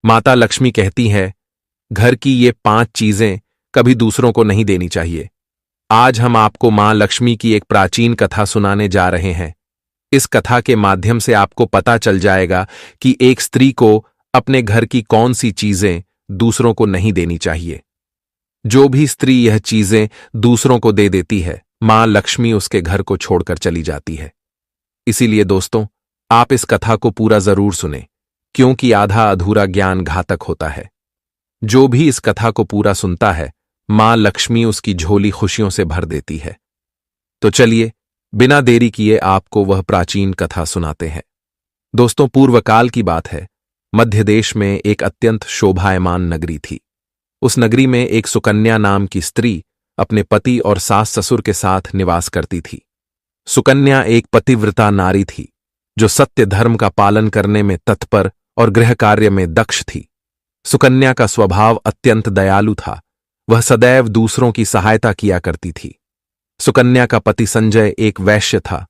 माता लक्ष्मी कहती है, घर की ये 5 चीजें कभी दूसरों को नहीं देनी चाहिए। आज हम आपको मां लक्ष्मी की एक प्राचीन कथा सुनाने जा रहे हैं। इस कथा के माध्यम से आपको पता चल जाएगा कि एक स्त्री को अपने घर की कौन सी चीजें दूसरों को नहीं देनी चाहिए। जो भी स्त्री यह चीजें दूसरों को दे देती है, मां लक्ष्मी उसके घर को छोड़कर चली जाती है। इसीलिए दोस्तों, आप इस कथा को पूरा जरूर सुने, क्योंकि आधा अधूरा ज्ञान घातक होता है। जो भी इस कथा को पूरा सुनता है, मां लक्ष्मी उसकी झोली खुशियों से भर देती है। तो चलिए, बिना देरी किए आपको वह प्राचीन कथा सुनाते हैं। दोस्तों, पूर्वकाल की बात है। मध्य देश में एक अत्यंत शोभायमान नगरी थी। उस नगरी में एक सुकन्या नाम की स्त्री अपने पति और सास ससुर के साथ निवास करती थी। सुकन्या एक पतिव्रता नारी थी, जो सत्य धर्म का पालन करने में तत्पर और गृह कार्य में दक्ष थी। सुकन्या का स्वभाव अत्यंत दयालु था। वह सदैव दूसरों की सहायता किया करती थी। सुकन्या का पति संजय एक वैश्य था।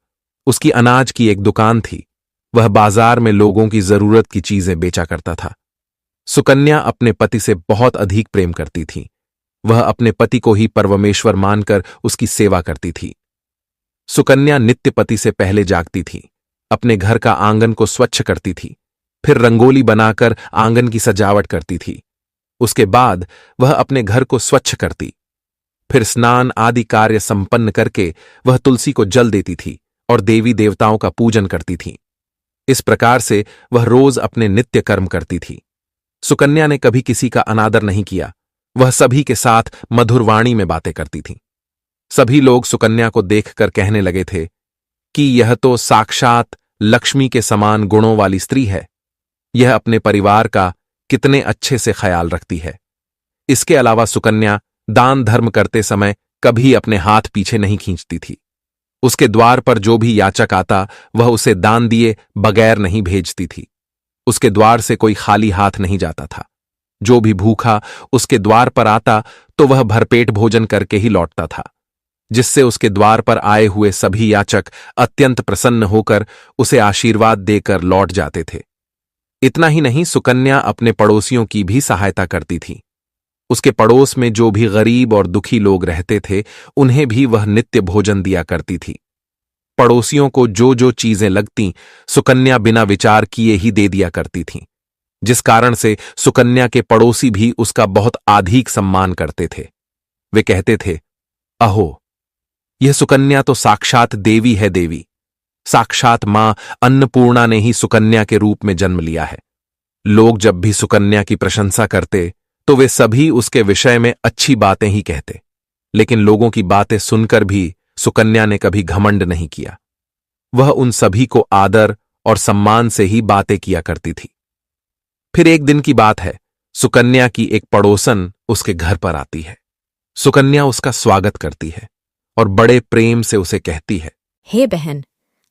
उसकी अनाज की एक दुकान थी। वह बाजार में लोगों की जरूरत की चीजें बेचा करता था। सुकन्या अपने पति से बहुत अधिक प्रेम करती थी। वह अपने पति को ही परमेश्वर मानकर उसकी सेवा करती थी। सुकन्या नित्य पति से पहले जागती थी, अपने घर का आंगन को स्वच्छ करती थी, फिर रंगोली बनाकर आंगन की सजावट करती थी। उसके बाद वह अपने घर को स्वच्छ करती, फिर स्नान आदि कार्य संपन्न करके वह तुलसी को जल देती थी और देवी देवताओं का पूजन करती थी। इस प्रकार से वह रोज अपने नित्य कर्म करती थी। सुकन्या ने कभी किसी का अनादर नहीं किया। वह सभी के साथ मधुर वाणी में बातें करती थी। सभी लोग सुकन्या को देखकर कहने लगे थे कि यह तो साक्षात लक्ष्मी के समान गुणों वाली स्त्री है। यह अपने परिवार का कितने अच्छे से ख्याल रखती है। इसके अलावा सुकन्या दान धर्म करते समय कभी अपने हाथ पीछे नहीं खींचती थी। उसके द्वार पर जो भी याचक आता, वह उसे दान दिए बगैर नहीं भेजती थी। उसके द्वार से कोई खाली हाथ नहीं जाता था। जो भी भूखा उसके द्वार पर आता, तो वह भरपेट भोजन करके ही लौटता था, जिससे उसके द्वार पर आए हुए सभी याचक अत्यंत प्रसन्न होकर उसे आशीर्वाद देकर लौट जाते थे। इतना ही नहीं, सुकन्या अपने पड़ोसियों की भी सहायता करती थी। उसके पड़ोस में जो भी गरीब और दुखी लोग रहते थे, उन्हें भी वह नित्य भोजन दिया करती थी। पड़ोसियों को जो जो चीजें लगती, सुकन्या बिना विचार किए ही दे दिया करती थी, जिस कारण से सुकन्या के पड़ोसी भी उसका बहुत अधिक सम्मान करते थे। वे कहते थे, अहो, यह सुकन्या तो साक्षात देवी है। देवी साक्षात मां अन्नपूर्णा ने ही सुकन्या के रूप में जन्म लिया है। लोग जब भी सुकन्या की प्रशंसा करते, तो वे सभी उसके विषय में अच्छी बातें ही कहते। लेकिन लोगों की बातें सुनकर भी सुकन्या ने कभी घमंड नहीं किया। वह उन सभी को आदर और सम्मान से ही बातें किया करती थी। फिर एक दिन की बात है, सुकन्या की एक पड़ोसन उसके घर पर आती है। सुकन्या उसका स्वागत करती है और बड़े प्रेम से उसे कहती है, हे बहन,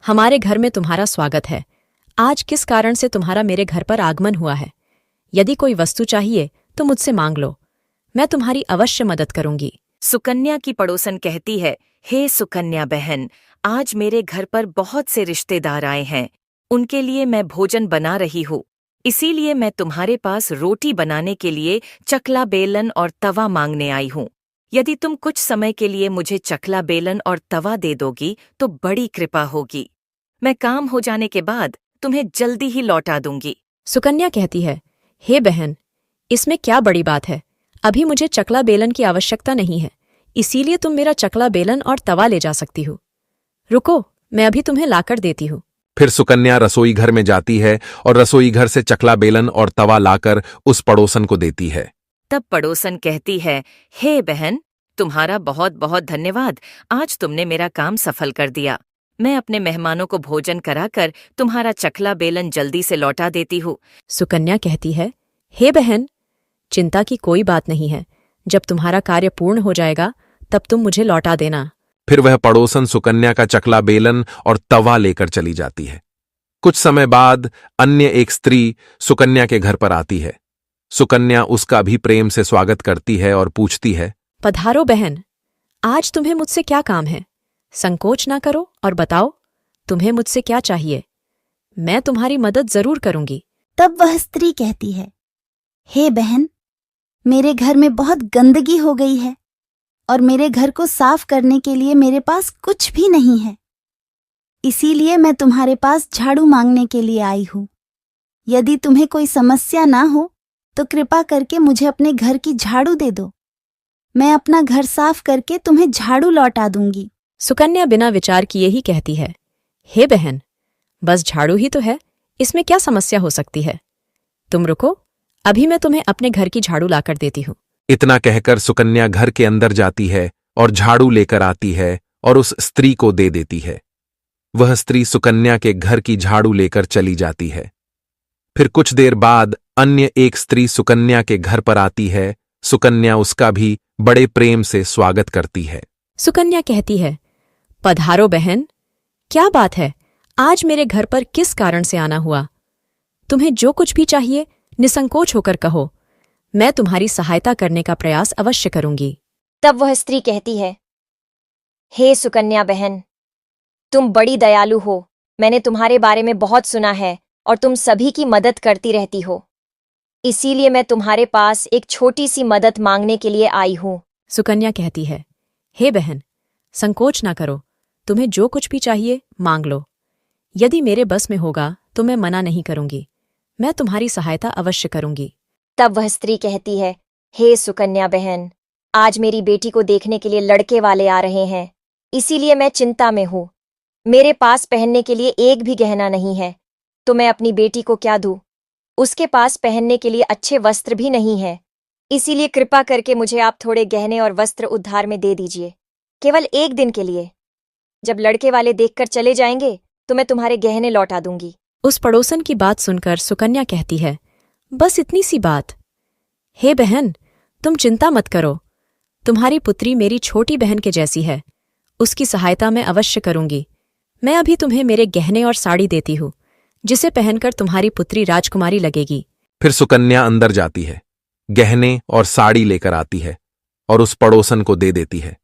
हमारे घर में तुम्हारा स्वागत है। आज किस कारण से तुम्हारा मेरे घर पर आगमन हुआ है? यदि कोई वस्तु चाहिए तो मुझसे मांग लो, मैं तुम्हारी अवश्य मदद करूंगी। सुकन्या की पड़ोसन कहती है, हे सुकन्या बहन, आज मेरे घर पर बहुत से रिश्तेदार आए हैं। उनके लिए मैं भोजन बना रही हूँ। इसीलिए मैं तुम्हारे पास रोटी बनाने के लिए चकला बेलन और तवा मांगने आई हूँ। यदि तुम कुछ समय के लिए मुझे चकला बेलन और तवा दे दोगी तो बड़ी कृपा होगी। मैं काम हो जाने के बाद तुम्हें जल्दी ही लौटा दूंगी। सुकन्या कहती है, हे बहन, इसमें क्या बड़ी बात है? अभी मुझे चकला बेलन की आवश्यकता नहीं है, इसीलिए तुम मेरा चकला बेलन और तवा ले जा सकती हो। रुको, मैं अभी तुम्हें लाकर देती हूँ। फिर सुकन्या रसोई घर में जाती है और रसोई घर से चकला बेलन और तवा लाकर उस पड़ोसन को देती है। तब पड़ोसन कहती है, हे बहन, तुम्हारा बहुत बहुत धन्यवाद। आज तुमने मेरा काम सफल कर दिया। मैं अपने मेहमानों को भोजन कराकर तुम्हारा चकला बेलन जल्दी से लौटा देती हूँ। सुकन्या कहती है, हे बहन, चिंता की कोई बात नहीं है। जब तुम्हारा कार्य पूर्ण हो जाएगा तब तुम मुझे लौटा देना। फिर वह पड़ोसन सुकन्या का चकला बेलन और तवा लेकर चली जाती है। कुछ समय बाद अन्य एक स्त्री सुकन्या के घर पर आती है। सुकन्या उसका भी प्रेम से स्वागत करती है और पूछती है, पधारो बहन, आज तुम्हें मुझसे क्या काम है? संकोच ना करो और बताओ, तुम्हें मुझसे क्या चाहिए? मैं तुम्हारी मदद जरूर करूंगी। तब वह स्त्री कहती है, हे बहन, मेरे घर में बहुत गंदगी हो गई है और मेरे घर को साफ करने के लिए मेरे पास कुछ भी नहीं है। इसीलिए मैं तुम्हारे पास झाड़ू मांगने के लिए आई हूँ। यदि तुम्हें कोई समस्या ना हो तो कृपा करके मुझे अपने घर की झाड़ू दे दो। मैं अपना घर साफ करके तुम्हें झाड़ू लौटा दूंगी। सुकन्या बिना विचार किए ही कहती है, हे बहन, बस झाड़ू ही तो है, इसमें क्या समस्या हो सकती है? तुम रुको, अभी मैं तुम्हें अपने घर की झाड़ू लाकर देती हूँ। इतना कहकर सुकन्या घर के अंदर जाती है और झाड़ू लेकर आती है और उस स्त्री को दे देती है। वह स्त्री सुकन्या के घर की झाड़ू लेकर चली जाती है। फिर कुछ देर बाद अन्य एक स्त्री सुकन्या के घर पर आती है। सुकन्या उसका भी बड़े प्रेम से स्वागत करती है। सुकन्या कहती है, पधारो बहन, क्या बात है, आज मेरे घर पर किस कारण से आना हुआ? तुम्हें जो कुछ भी चाहिए निसंकोच होकर कहो, मैं तुम्हारी सहायता करने का प्रयास अवश्य करूंगी। तब वह स्त्री कहती है, हे सुकन्या बहन, तुम बड़ी दयालु हो। मैंने तुम्हारे बारे में बहुत सुना है और तुम सभी की मदद करती रहती हो। इसीलिए मैं तुम्हारे पास एक छोटी सी मदद मांगने के लिए आई हूं। सुकन्या कहती है, हे बहन, संकोच ना करो, तुम्हें जो कुछ भी चाहिए मांग लो। यदि मेरे बस में होगा तो मैं मना नहीं करूंगी, मैं तुम्हारी सहायता अवश्य करूंगी। तब वह स्त्री कहती है, हे सुकन्या बहन, आज मेरी बेटी को देखने के लिए लड़के वाले आ रहे हैं, इसीलिए मैं चिंता में हूं। मेरे पास पहनने के लिए एक भी गहना नहीं है, तो मैं अपनी बेटी को क्या दूं? उसके पास पहनने के लिए अच्छे वस्त्र भी नहीं है, इसीलिए कृपा करके मुझे आप थोड़े गहने और वस्त्र उधार में दे दीजिए, केवल एक दिन के लिए। जब लड़के वाले देखकर चले जाएंगे तो मैं तुम्हारे गहने लौटा दूंगी। उस पड़ोसन की बात सुनकर सुकन्या कहती है, बस इतनी सी बात? हे बहन, तुम चिंता मत करो, तुम्हारी पुत्री मेरी छोटी बहन के जैसी है, उसकी सहायता मैं अवश्य करूंगी। मैं अभी तुम्हें मेरे गहने और साड़ी देती हूँ, जिसे पहनकर तुम्हारी पुत्री राजकुमारी लगेगी। फिर सुकन्या अंदर जाती है, गहने और साड़ी लेकर आती है और उस पड़ोसन को दे देती है।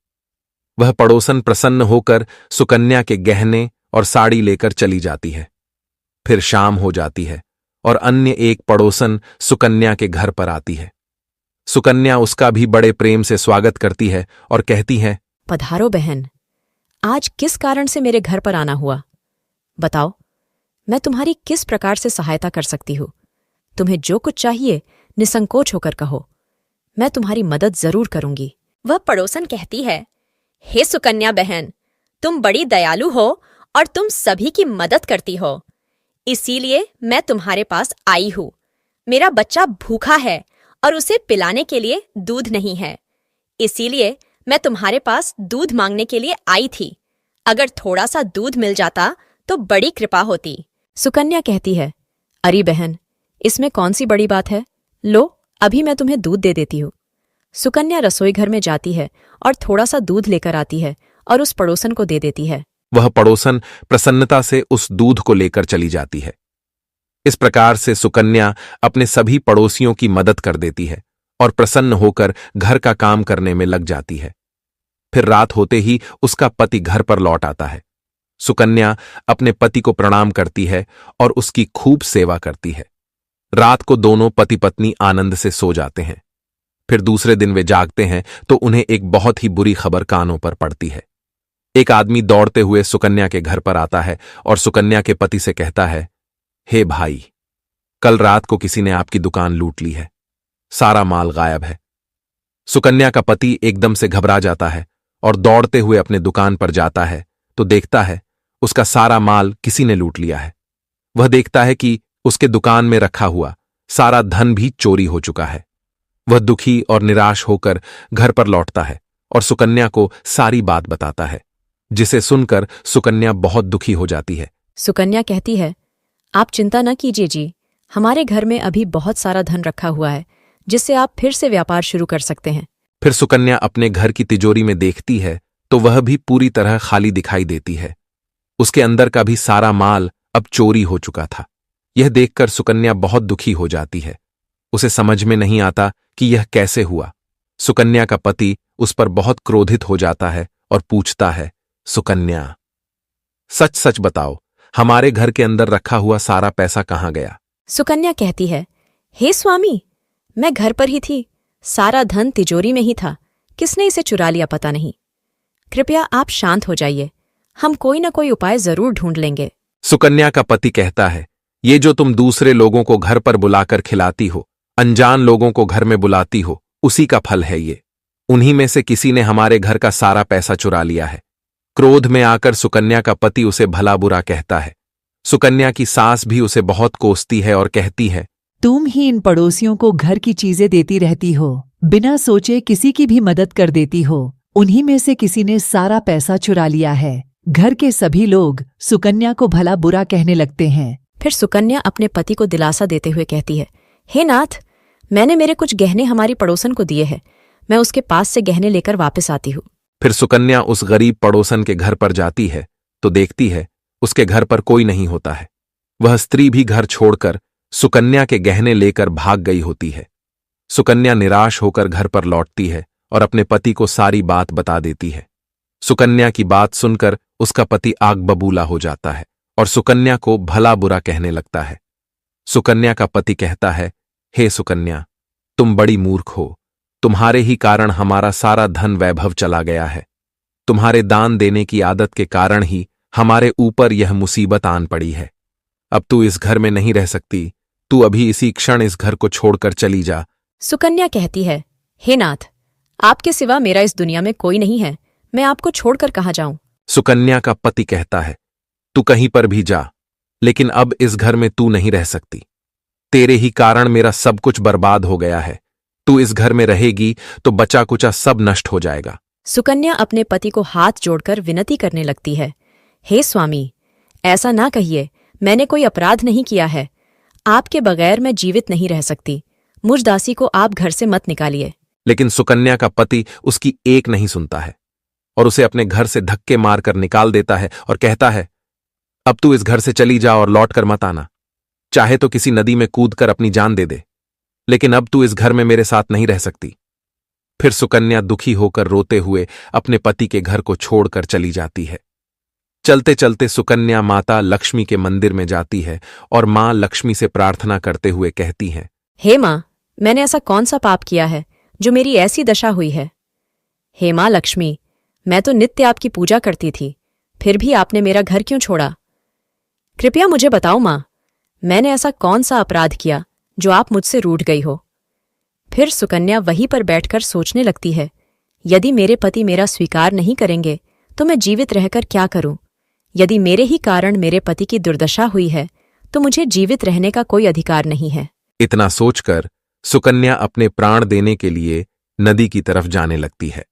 वह पड़ोसन प्रसन्न होकर सुकन्या के गहने और साड़ी लेकर चली जाती है। फिर शाम हो जाती है और अन्य एक पड़ोसन सुकन्या के घर पर आती है। सुकन्या उसका भी बड़े प्रेम से स्वागत करती है और कहती है, पधारो बहन, आज किस कारण से मेरे घर पर आना हुआ? बताओ, मैं तुम्हारी किस प्रकार से सहायता कर सकती हूँ? तुम्हें जो कुछ चाहिए निसंकोच होकर कहो, मैं तुम्हारी मदद जरूर करूंगी। वह पड़ोसन कहती है, हे सुकन्या बहन, तुम बड़ी दयालु हो और तुम सभी की मदद करती हो, इसीलिए मैं तुम्हारे पास आई हूँ। मेरा बच्चा भूखा है और उसे पिलाने के लिए दूध नहीं है, इसीलिए मैं तुम्हारे पास दूध मांगने के लिए आई थी। अगर थोड़ा सा दूध मिल जाता तो बड़ी कृपा होती। सुकन्या कहती है, अरे बहन, इसमें कौन सी बड़ी बात है? लो, अभी मैं तुम्हें दूध दे देती हूँ। सुकन्या रसोई घर में जाती है और थोड़ा सा दूध लेकर आती है और उस पड़ोसन को दे देती है। वह पड़ोसन प्रसन्नता से उस दूध को लेकर चली जाती है। इस प्रकार से सुकन्या अपने सभी पड़ोसियों की मदद कर देती है और प्रसन्न होकर घर का काम करने में लग जाती है। फिर रात होते ही उसका पति घर पर लौट आता है। सुकन्या अपने पति को प्रणाम करती है और उसकी खूब सेवा करती है। रात को दोनों पति पत्नी आनंद से सो जाते हैं। फिर दूसरे दिन वे जागते हैं तो उन्हें एक बहुत ही बुरी खबर कानों पर पड़ती है। एक आदमी दौड़ते हुए सुकन्या के घर पर आता है और सुकन्या के पति से कहता है, हे भाई, कल रात को किसी ने आपकी दुकान लूट ली है, सारा माल गायब है। सुकन्या का पति एकदम से घबरा जाता है और दौड़ते हुए अपने दुकान पर जाता है तो देखता है उसका सारा माल किसी ने लूट लिया है। वह देखता है कि उसके दुकान में रखा हुआ सारा धन भी चोरी हो चुका है। वह दुखी और निराश होकर घर पर लौटता है और सुकन्या को सारी बात बताता है, जिसे सुनकर सुकन्या बहुत दुखी हो जाती है। सुकन्या कहती है, आप चिंता न कीजिए जी, हमारे घर में अभी बहुत सारा धन रखा हुआ है, जिससे आप फिर से व्यापार शुरू कर सकते हैं। फिर सुकन्या अपने घर की तिजोरी में देखती है तो वह भी पूरी तरह खाली दिखाई देती है। उसके अंदर का भी सारा माल अब चोरी हो चुका था। यह देखकर सुकन्या बहुत दुखी हो जाती है। उसे समझ में नहीं आता कि यह कैसे हुआ। सुकन्या का पति उस पर बहुत क्रोधित हो जाता है और पूछता है, सुकन्या, सच सच बताओ, हमारे घर के अंदर रखा हुआ सारा पैसा कहाँ गया? सुकन्या कहती है, हे स्वामी, मैं घर पर ही थी, सारा धन तिजोरी में ही था, किसने इसे चुरा लिया पता नहीं। कृपया आप शांत हो जाइए, हम कोई न कोई उपाय जरूर ढूंढ लेंगे। सुकन्या का पति कहता है, ये जो तुम दूसरे लोगों को घर पर बुलाकर खिलाती हो, अनजान लोगों को घर में बुलाती हो, उसी का फल है ये। उन्हीं में से किसी ने हमारे घर का सारा पैसा चुरा लिया है। क्रोध में आकर सुकन्या का पति उसे भला बुरा कहता है। सुकन्या की सास भी उसे बहुत कोसती है और कहती है, तुम ही इन पड़ोसियों को घर की चीजें देती रहती हो, बिना सोचे किसी की भी मदद कर देती हो। उन्हीं में से किसी ने सारा पैसा चुरा लिया है। घर के सभी लोग सुकन्या को भला बुरा कहने लगते हैं। फिर सुकन्या अपने पति को दिलासा देते हुए कहती है, हे नाथ, मैंने मेरे कुछ गहने हमारी पड़ोसन को दिए हैं, मैं उसके पास से गहने लेकर वापस आती हूँ। फिर सुकन्या उस गरीब पड़ोसन के घर पर जाती है तो देखती है उसके घर पर कोई नहीं होता है। वह स्त्री भी घर छोड़कर सुकन्या के गहने लेकर भाग गई होती है। सुकन्या निराश होकर घर पर लौटती है और अपने पति को सारी बात बता देती है। सुकन्या की बात सुनकर उसका पति आग बबूला हो जाता है और सुकन्या को भला बुरा कहने लगता है। सुकन्या का पति कहता है, हे सुकन्या, तुम बड़ी मूर्ख हो, तुम्हारे ही कारण हमारा सारा धन वैभव चला गया है। तुम्हारे दान देने की आदत के कारण ही हमारे ऊपर यह मुसीबत आन पड़ी है। अब तू इस घर में नहीं रह सकती, तू अभी इसी क्षण इस घर को छोड़कर चली जा। सुकन्या कहती है, हे नाथ, आपके सिवा मेरा इस दुनिया में कोई नहीं है, मैं आपको छोड़कर कहाँ जाऊं। सुकन्या का पति कहता है, तू कहीं पर भी जा, लेकिन अब इस घर में तू नहीं रह सकती। तेरे ही कारण मेरा सब कुछ बर्बाद हो गया है। तू इस घर में रहेगी तो बचा कुचा सब नष्ट हो जाएगा। सुकन्या अपने पति को हाथ जोड़कर विनती करने लगती है, हे स्वामी, ऐसा ना कहिए, मैंने कोई अपराध नहीं किया है। आपके बगैर मैं जीवित नहीं रह सकती। मुझ दासी को आप घर से मत निकालिए। लेकिन सुकन्या का पति उसकी एक नहीं सुनता है और उसे अपने घर से धक्के मारकर निकाल देता है और कहता है, अब तू इस घर से चली जा और लौट कर मत आना। चाहे तो किसी नदी में कूदकर अपनी जान दे दे, लेकिन अब तू इस घर में मेरे साथ नहीं रह सकती। फिर सुकन्या दुखी होकर रोते हुए अपने पति के घर को छोड़कर चली जाती है। चलते चलते सुकन्या माता लक्ष्मी के मंदिर में जाती है और मां लक्ष्मी से प्रार्थना करते हुए कहती हैं, हे माँ, मैंने ऐसा कौन सा पाप किया है जो मेरी ऐसी दशा हुई है। हे माँ लक्ष्मी, मैं तो नित्य आपकी पूजा करती थी, फिर भी आपने मेरा घर क्यों छोड़ा। कृपया मुझे बताओ माँ, मैंने ऐसा कौन सा अपराध किया जो आप मुझसे रूठ गई हो। फिर सुकन्या वहीं पर बैठकर सोचने लगती है, यदि मेरे पति मेरा स्वीकार नहीं करेंगे तो मैं जीवित रहकर क्या करूं। यदि मेरे ही कारण मेरे पति की दुर्दशा हुई है तो मुझे जीवित रहने का कोई अधिकार नहीं है। इतना सोचकर सुकन्या अपने प्राण देने के लिए नदी की तरफ जाने लगती है।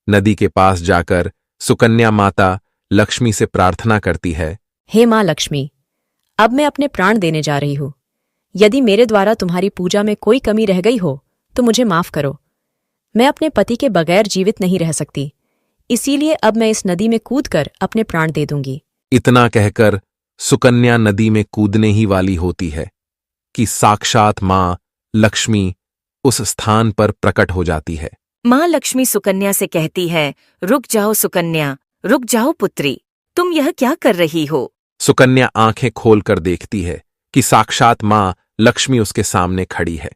नदी के पास जाकर सुकन्या माता लक्ष्मी से प्रार्थना करती है, हे माँ लक्ष्मी, अब मैं अपने प्राण देने जा रही हूँ। यदि मेरे द्वारा तुम्हारी पूजा में कोई कमी रह गई हो तो मुझे माफ करो। मैं अपने पति के बगैर जीवित नहीं रह सकती, इसीलिए अब मैं इस नदी में कूदकर अपने प्राण दे दूंगी। इतना कहकर सुकन्या नदी में कूदने ही वाली होती है कि साक्षात मां लक्ष्मी उस स्थान पर प्रकट हो जाती है। माँ लक्ष्मी सुकन्या से कहती है, रुक जाओ सुकन्या, रुक जाओ पुत्री, तुम यह क्या कर रही हो। सुकन्या आंखें खोलकर देखती है कि साक्षात मां लक्ष्मी उसके सामने खड़ी है।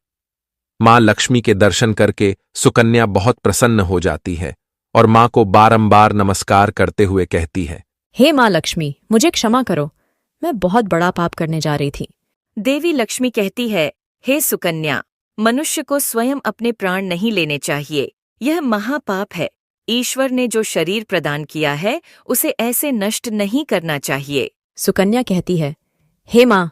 मां लक्ष्मी के दर्शन करके सुकन्या बहुत प्रसन्न हो जाती है और मां को बारंबार नमस्कार करते हुए कहती है, हे माँ लक्ष्मी, मुझे क्षमा करो, मैं बहुत बड़ा पाप करने जा रही थी। देवी लक्ष्मी कहती है, हे सुकन्या, मनुष्य को स्वयं अपने प्राण नहीं लेने चाहिए, यह महापाप है। ईश्वर ने जो शरीर प्रदान किया है उसे ऐसे नष्ट नहीं करना चाहिए। सुकन्या कहती है, हे माँ,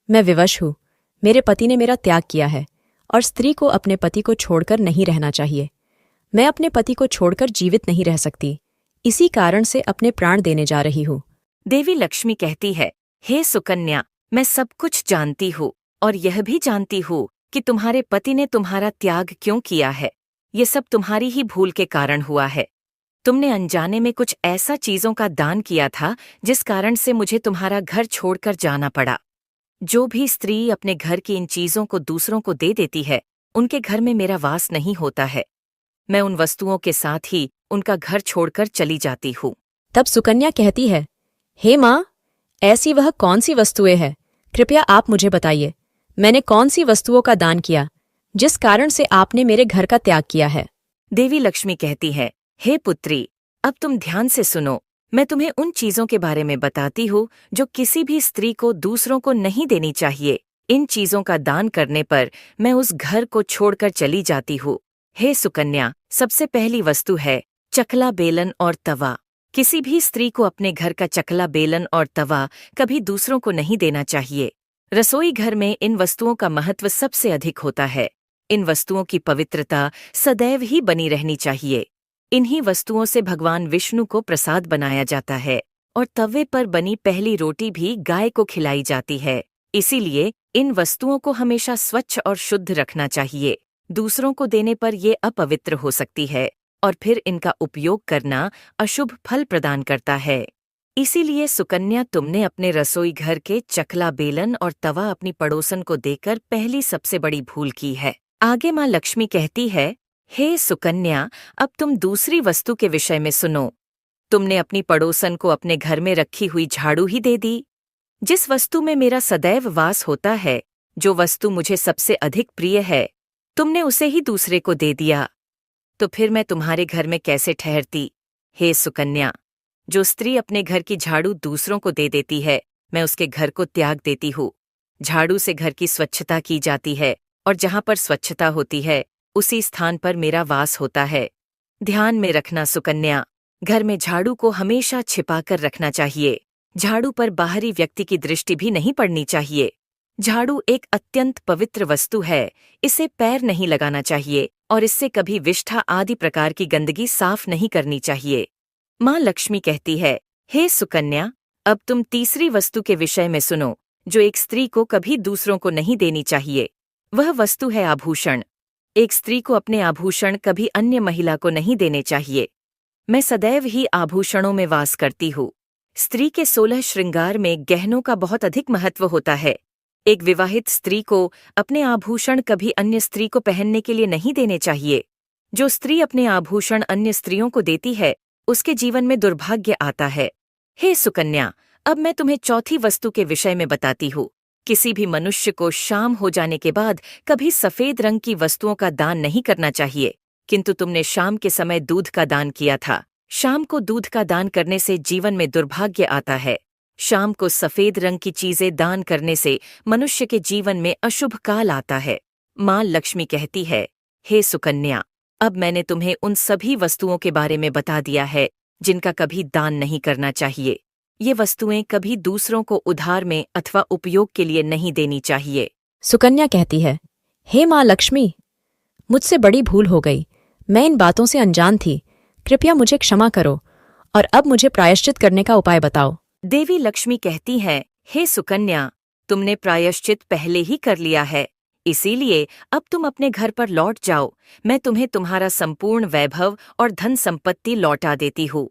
मैं विवश हूँ, मेरे पति ने मेरा त्याग किया है और स्त्री को अपने पति को छोड़कर नहीं रहना चाहिए। मैं अपने पति को छोड़कर जीवित नहीं रह सकती, इसी कारण से अपने प्राण देने जा रही हूँ। देवी लक्ष्मी कहती है, हे सुकन्या, मैं सब कुछ जानती हूँ और यह भी जानती हूँ कि तुम्हारे पति ने तुम्हारा त्याग क्यों किया है। ये सब तुम्हारी ही भूल के कारण हुआ है। तुमने अनजाने में कुछ ऐसा चीजों का दान किया था जिस कारण से मुझे तुम्हारा घर छोड़कर जाना पड़ा। जो भी स्त्री अपने घर की इन चीजों को दूसरों को दे देती है, उनके घर में मेरा वास नहीं होता है। मैं उन वस्तुओं के साथ ही उनका घर छोड़कर चली जाती हूँ। तब सुकन्या कहती है, हे माँ, ऐसी वह कौन सी वस्तुएं हैं, कृपया आप मुझे बताइए। मैंने कौन सी वस्तुओं का दान किया जिस कारण से आपने मेरे घर का त्याग किया है। देवी लक्ष्मी कहती है, हे पुत्री, अब तुम ध्यान से सुनो। मैं तुम्हें उन चीजों के बारे में बताती हूँ जो किसी भी स्त्री को दूसरों को नहीं देनी चाहिए। इन चीजों का दान करने पर मैं उस घर को छोड़कर चली जाती हूँ। हे सुकन्या, सबसे पहली वस्तु है चकला बेलन और तवा। किसी भी स्त्री को अपने घर का चकला बेलन और तवा कभी दूसरों को नहीं देना चाहिए। रसोई घर में इन वस्तुओं का महत्व सबसे अधिक होता है। इन वस्तुओं की पवित्रता सदैव ही बनी रहनी चाहिए। इन्हीं वस्तुओं से भगवान विष्णु को प्रसाद बनाया जाता है और तवे पर बनी पहली रोटी भी गाय को खिलाई जाती है। इसीलिए इन वस्तुओं को हमेशा स्वच्छ और शुद्ध रखना चाहिए। दूसरों को देने पर ये अपवित्र हो सकती है और फिर इनका उपयोग करना अशुभ फल प्रदान करता है। इसीलिए सुकन्या, तुमने अपने रसोई घर के चकला बेलन और तवा अपनी पड़ोसन को देकर पहली सबसे बड़ी भूल की है। आगे माँ लक्ष्मी कहती है, हे सुकन्या, अब तुम दूसरी वस्तु के विषय में सुनो। तुमने अपनी पड़ोसन को अपने घर में रखी हुई झाड़ू ही दे दी। जिस वस्तु में मेरा सदैव वास होता है, जो वस्तु मुझे सबसे अधिक प्रिय है, तुमने उसे ही दूसरे को दे दिया। तो फिर मैं तुम्हारे घर में कैसे ठहरती? हे सुकन्या, जो स्त्री अपने घर की झाड़ू दूसरों को दे देती है, मैं उसके घर को त्याग देती हूँ। झाड़ू से घर की स्वच्छता की जाती है और जहाँ पर स्वच्छता होती है, उसी स्थान पर मेरा वास होता है। ध्यान में रखना सुकन्या, घर में झाड़ू को हमेशा छिपाकर रखना चाहिए। झाड़ू पर बाहरी व्यक्ति की दृष्टि भी नहीं पड़नी चाहिए। झाड़ू एक अत्यंत पवित्र वस्तु है। इसे पैर नहीं लगाना चाहिए और इससे कभी विष्ठा आदि प्रकार की गंदगी साफ नहीं करनी चाहिए। माँ लक्ष्मी कहती है, हे सुकन्या, अब तुम तीसरी वस्तु के विषय में सुनो, जो एक स्त्री को कभी दूसरों को नहीं देनी चाहिए। वह वस्तु है आभूषण। एक स्त्री को अपने आभूषण कभी अन्य महिला को नहीं देने चाहिए। मैं सदैव ही आभूषणों में वास करती हूँ। स्त्री के 16 श्रृंगार में गहनों का बहुत अधिक महत्व होता है। एक विवाहित स्त्री को अपने आभूषण कभी अन्य स्त्री को पहनने के लिए नहीं देने चाहिए। जो स्त्री अपने आभूषण अन्य स्त्रियों को देती है, उसके जीवन में दुर्भाग्य आता है। हे सुकन्या, अब मैं तुम्हें चौथी वस्तु के विषय में बताती हूँ। किसी भी मनुष्य को शाम हो जाने के बाद कभी सफेद रंग की वस्तुओं का दान नहीं करना चाहिए, किंतु तुमने शाम के समय दूध का दान किया था। शाम को दूध का दान करने से जीवन में दुर्भाग्य आता है। शाम को सफेद रंग की चीजें दान करने से मनुष्य के जीवन में अशुभ काल आता है। माँ लक्ष्मी कहती है, हे सुकन्या, अब मैंने तुम्हें उन सभी वस्तुओं के बारे में बता दिया है जिनका कभी दान नहीं करना चाहिए। ये वस्तुएं कभी दूसरों को उधार में अथवा उपयोग के लिए नहीं देनी चाहिए। सुकन्या कहती है, हे माँ लक्ष्मी, मुझसे बड़ी भूल हो गई। मैं इन बातों से अनजान थी। कृपया मुझे क्षमा करो और अब मुझे प्रायश्चित करने का उपाय बताओ। देवी लक्ष्मी कहती है, हे सुकन्या, तुमने प्रायश्चित पहले ही कर लिया है, इसीलिए अब तुम अपने घर पर लौट जाओ। मैं तुम्हें तुम्हारा संपूर्ण वैभव और धन संपत्ति लौटा देती हूँ।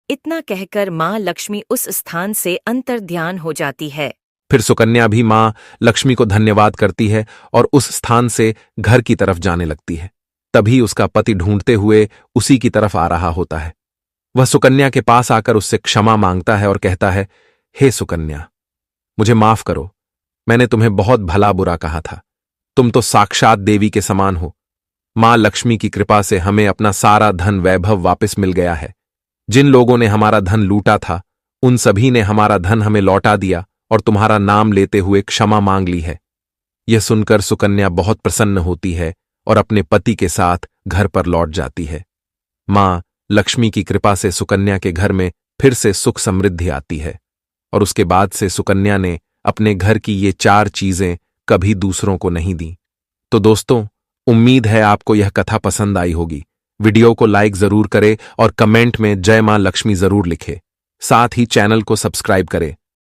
इतना कहकर माँ लक्ष्मी उस स्थान से अंतर्ध्यान हो जाती है। फिर सुकन्या भी माँ लक्ष्मी को धन्यवाद करती है और उस स्थान से घर की तरफ जाने लगती है। तभी उसका पति ढूंढते हुए उसी की तरफ आ रहा होता है। वह सुकन्या के पास आकर उससे क्षमा मांगता है और कहता है, हे सुकन्या, मुझे माफ करो। मैंने तुम्हें बहुत भला बुरा कहा था। तुम तो साक्षात देवी के समान हो। माँ लक्ष्मी की कृपा से हमें अपना सारा धन वैभव वापस मिल गया है। जिन लोगों ने हमारा धन लूटा था, उन सभी ने हमारा धन हमें लौटा दिया और तुम्हारा नाम लेते हुए क्षमा मांग ली है। यह सुनकर सुकन्या बहुत प्रसन्न होती है और अपने पति के साथ घर पर लौट जाती है। माँ लक्ष्मी की कृपा से सुकन्या के घर में फिर से सुख समृद्धि आती है और उसके बाद से सुकन्या ने अपने घर की ये 4 चीजें कभी दूसरों को नहीं दी। तो दोस्तों, उम्मीद है आपको यह कथा पसंद आई होगी। वीडियो को लाइक जरूर करें और कमेंट में जय मां लक्ष्मी जरूर लिखें। साथ ही चैनल को सब्सक्राइब करें